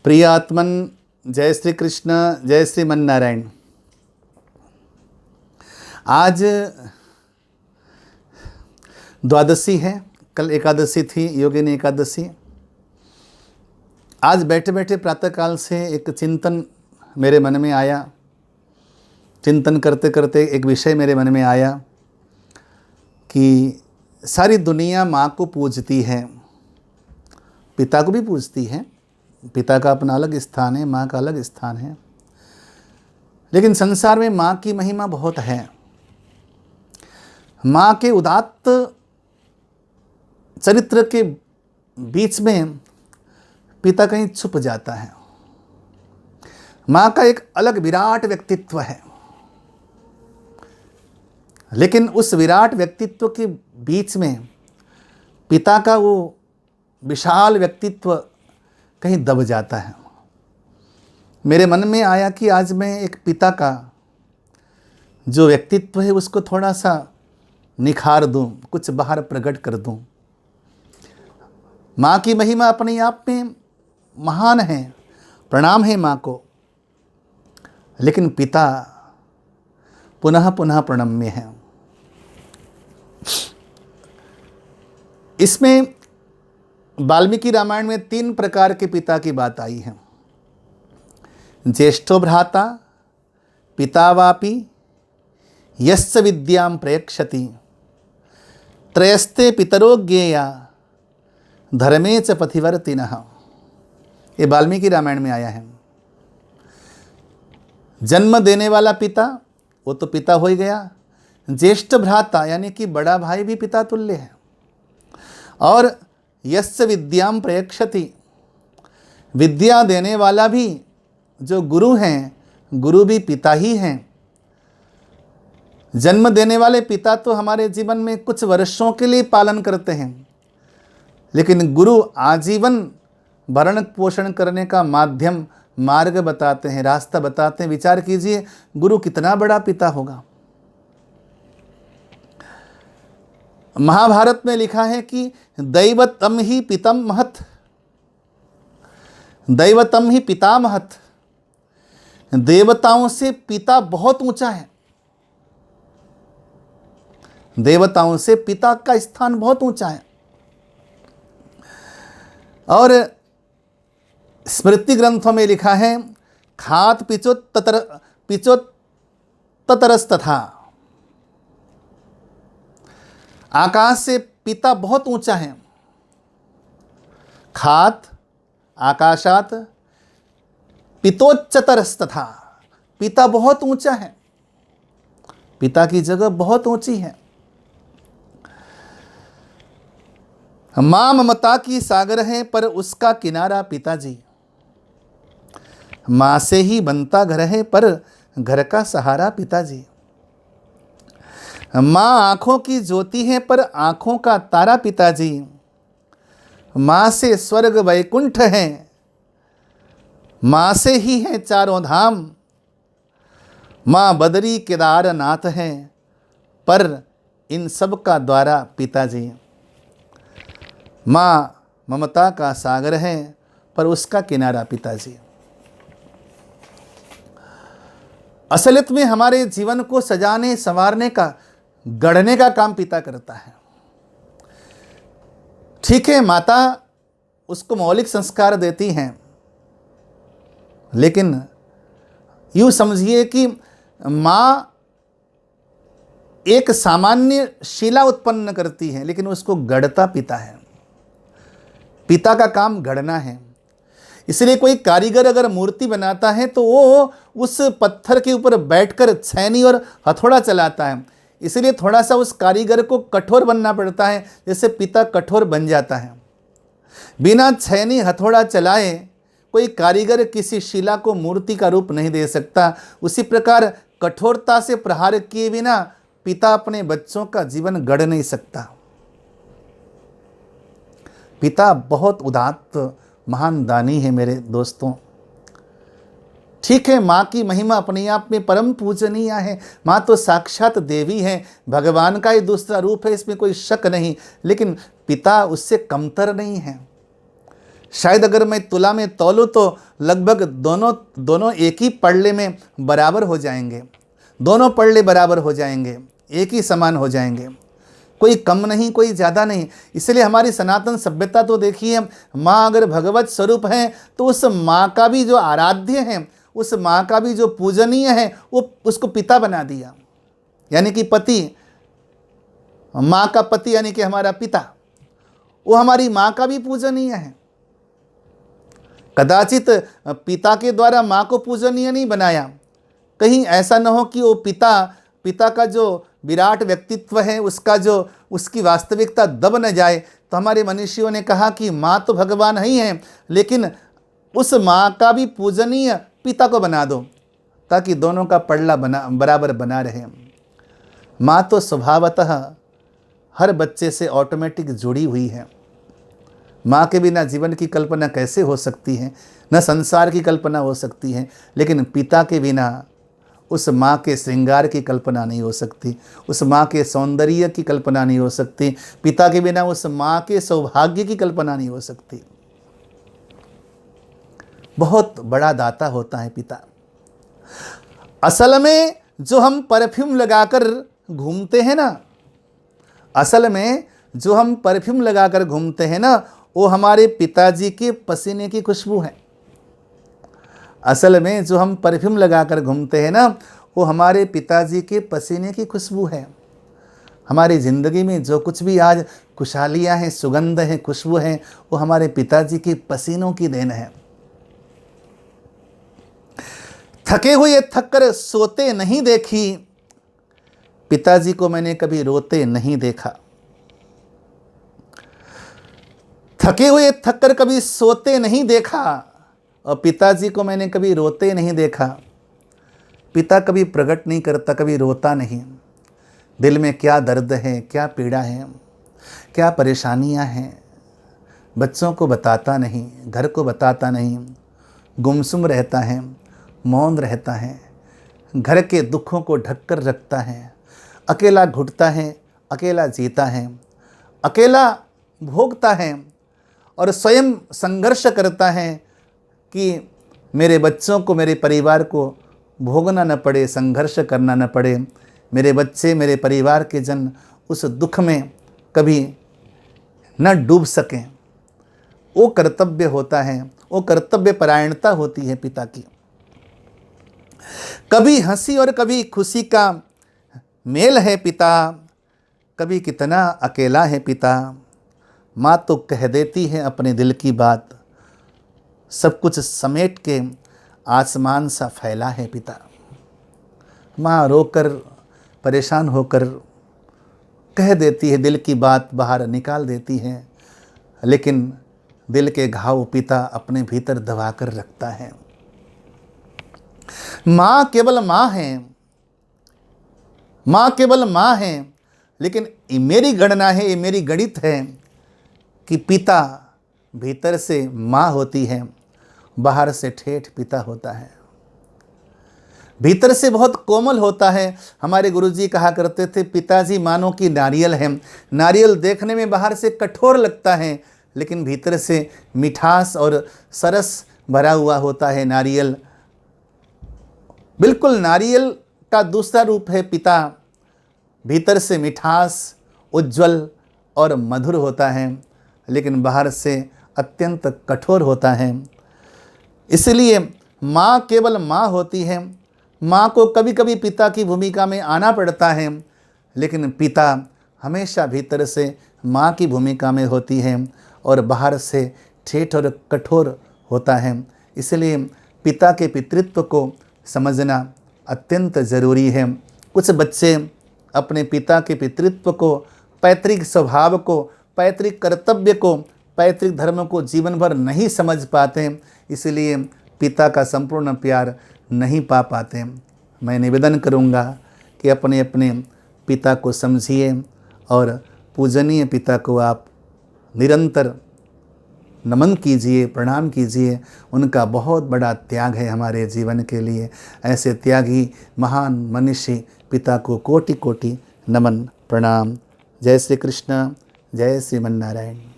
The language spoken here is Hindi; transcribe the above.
प्रिय आत्मन, जय श्री कृष्ण, जय श्रीमन नारायण। आज द्वादशी है, कल एकादशी थी, योगिनी एकादशी। आज बैठे बैठे प्रातःकाल से एक चिंतन मेरे मन में आया। चिंतन करते करते एक विषय मेरे मन में आया कि सारी दुनिया माँ को पूजती है, पिता को भी पूजती है। पिता का अपना अलग स्थान है, माँ का अलग स्थान है, लेकिन संसार में माँ की महिमा बहुत है। माँ के उदात्त चरित्र के बीच में पिता कहीं छुप जाता है। माँ का एक अलग विराट व्यक्तित्व है, लेकिन उस विराट व्यक्तित्व के बीच में पिता का वो विशाल व्यक्तित्व कहीं दब जाता है। मेरे मन में आया कि आज मैं एक पिता का जो व्यक्तित्व है उसको थोड़ा सा निखार दूं, कुछ बाहर प्रकट कर दूं। माँ की महिमा अपने आप में महान है, प्रणाम है माँ को, लेकिन पिता पुनः पुनः प्रणम्य है। इसमें वाल्मीकि रामायण में 3 प्रकार के पिता की बात आई है। ज्येष्ठो भ्राता, पिता वापि, यस्य विद्यां प्रयक्षति, त्रयस्ते पितरो ज्ञेया, धर्मे च पथिवर्तिनः। ये वाल्मीकि रामायण में आया है। जन्म देने वाला पिता, वो तो पिता हो ही गया। ज्येष्ठ भ्राता यानी कि बड़ा भाई भी पिता तुल्य है। और यस्य विद्याम प्रयक्षति, विद्या देने वाला भी जो गुरु हैं, गुरु भी पिता ही हैं। जन्म देने वाले पिता तो हमारे जीवन में कुछ वर्षों के लिए पालन करते हैं, लेकिन गुरु आजीवन भरण पोषण करने का माध्यम, मार्ग बताते हैं, रास्ता बताते हैं। विचार कीजिए, गुरु कितना बड़ा पिता होगा। महाभारत में लिखा है कि दैवतम ही पितम महत, दैवतम ही पिता महत। देवताओं से पिता बहुत ऊंचा है। देवताओं से पिता का स्थान बहुत ऊंचा है। और स्मृति ग्रंथों में लिखा है खात पिचो ततरस्तथा। आकाश से पिता बहुत ऊंचा है। खात आकाशात पितोच्चतरस्तथा, पिता बहुत ऊंचा है। पिता की जगह बहुत ऊंची है। मां ममता की सागर है, पर उसका किनारा पिताजी। मां से ही बनता घर है, पर घर का सहारा पिताजी। माँ आँखों की ज्योति है, पर आँखों का तारा पिताजी। माँ से स्वर्ग वैकुंठ है, माँ से ही है चारों धाम। माँ बदरी केदारनाथ है, पर इन सब का द्वारा पिताजी। माँ ममता का सागर है, पर उसका किनारा पिताजी। असलियत में हमारे जीवन को सजाने संवारने का, गढ़ने का काम पिता करता है। ठीक है, माता उसको मौलिक संस्कार देती हैं, लेकिन यूँ समझिए कि माँ एक सामान्य शिला उत्पन्न करती है, लेकिन उसको गढ़ता पिता है। पिता का काम गढ़ना है। इसलिए कोई कारीगर अगर मूर्ति बनाता है तो वो उस पत्थर के ऊपर बैठकर छैनी और हथौड़ा चलाता है। इसलिए थोड़ा सा उस कारीगर को कठोर बनना पड़ता है, जैसे पिता कठोर बन जाता है। बिना छैनी हथौड़ा चलाए कोई कारीगर किसी शिला को मूर्ति का रूप नहीं दे सकता। उसी प्रकार कठोरता से प्रहार किए बिना पिता अपने बच्चों का जीवन गढ़ नहीं सकता। पिता बहुत उदात्त महान दानी है मेरे दोस्तों। ठीक है, माँ की महिमा अपने आप में परम पूजनीय है। माँ तो साक्षात देवी है, भगवान का ही दूसरा रूप है, इसमें कोई शक नहीं। लेकिन पिता उससे कमतर नहीं है। शायद अगर मैं तुला में तौलूँ तो लगभग दोनों एक ही पड़ले में बराबर हो जाएंगे, दोनों पड़ले बराबर हो जाएंगे, एक ही समान हो जाएंगे, कोई कम नहीं कोई ज़्यादा नहीं। इसलिए हमारी सनातन सभ्यता तो देखिए, माँ अगर भगवत स्वरूप है तो उस माँ का भी जो आराध्य है, उस माँ का भी जो पूजनीय है, वो उसको पिता बना दिया, यानी कि पति, माँ का पति यानी कि हमारा पिता, वो हमारी माँ का भी पूजनीय है। कदाचित पिता के द्वारा माँ को पूजनीय नहीं बनाया, कहीं ऐसा न हो कि वो पिता का जो विराट व्यक्तित्व है उसकी वास्तविकता दब न जाए। तो हमारे मनीषियों ने कहा कि माँ तो भगवान ही है, लेकिन उस माँ का भी पूजनीय पिता को बना दो ताकि दोनों का पड़ला बराबर बना रहे। माँ तो स्वभावतः हर बच्चे से ऑटोमेटिक जुड़ी हुई है। माँ के बिना जीवन की कल्पना कैसे हो सकती है, न संसार की कल्पना हो सकती है, लेकिन पिता के बिना उस माँ के श्रृंगार की कल्पना नहीं हो सकती, उस माँ के सौंदर्य की कल्पना नहीं हो सकती, पिता के बिना उस माँ के सौभाग्य की कल्पना नहीं हो सकती। बहुत बड़ा दाता होता है पिता। असल में जो हम परफ्यूम लगाकर घूमते हैं ना, असल में जो हम परफ्यूम लगाकर घूमते हैं ना, वो हमारे पिताजी के पसीने की खुशबू है। असल में जो हम परफ्यूम लगाकर घूमते हैं ना, वो हमारे पिताजी के पसीने की खुशबू है। हमारी ज़िंदगी में जो कुछ भी आज खुशहालियाँ हैं, सुगंध हैं, खुशबू हैं, वो हमारे पिताजी के पसीनों की देन है। थके हुए थक कर सोते नहीं देखी, पिताजी को मैंने कभी रोते नहीं देखा। थके हुए थक कर कभी सोते नहीं देखा और पिताजी को मैंने कभी रोते नहीं देखा। पिता कभी प्रकट नहीं करता, कभी रोता नहीं। दिल में क्या दर्द है, क्या पीड़ा है, क्या परेशानियां हैं, बच्चों को बताता नहीं, घर को बताता नहीं, गुमसुम रहता है, मौन रहता है, घर के दुखों को ढक कर रखता है, अकेला घुटता है, अकेला जीता है, अकेला भोगता है और स्वयं संघर्ष करता है कि मेरे बच्चों को, मेरे परिवार को भोगना न पड़े, संघर्ष करना न पड़े, मेरे बच्चे, मेरे परिवार के जन उस दुख में कभी न डूब सकें। वो कर्तव्य होता है, वो कर्तव्य परायणता होती है पिता की। कभी हंसी और कभी खुशी का मेल है पिता, कभी कितना अकेला है पिता। माँ तो कह देती है अपने दिल की बात, सब कुछ समेट के आसमान सा फैला है पिता। माँ रोकर, परेशान होकर कह देती है, दिल की बात बाहर निकाल देती है, लेकिन दिल के घाव पिता अपने भीतर दबा कर रखता है। माँ केवल माँ है, माँ केवल माँ है, लेकिन ये मेरी गणना है, ये मेरी गणित है कि पिता भीतर से माँ होती है, बाहर से ठेठ पिता होता है। भीतर से बहुत कोमल होता है। हमारे गुरुजी कहा करते थे, पिताजी मानो कि नारियल है। नारियल देखने में बाहर से कठोर लगता है, लेकिन भीतर से मिठास और सरस भरा हुआ होता है नारियल। बिल्कुल नारियल का दूसरा रूप है पिता। भीतर से मिठास, उज्जवल और मधुर होता है, लेकिन बाहर से अत्यंत कठोर होता है। इसलिए माँ केवल माँ होती है। माँ को कभी कभी पिता की भूमिका में आना पड़ता है, लेकिन पिता हमेशा भीतर से माँ की भूमिका में होती है और बाहर से ठेठ और कठोर होता है। इसलिए पिता के पितृत्व को समझना अत्यंत ज़रूरी है। कुछ बच्चे अपने पिता के पितृत्व को, पैतृक स्वभाव को, पैतृक कर्तव्य को, पैतृक धर्म को जीवन भर नहीं समझ पाते, इसलिए पिता का संपूर्ण प्यार नहीं पा पाते। मैं निवेदन करूंगा कि अपने अपने पिता को समझिए और पूजनीय पिता को आप निरंतर नमन कीजिए, प्रणाम कीजिए। उनका बहुत बड़ा त्याग है हमारे जीवन के लिए। ऐसे त्यागी महान मनीषी पिता को कोटि कोटि नमन प्रणाम। जय श्री कृष्ण, जय श्रीमन नारायण।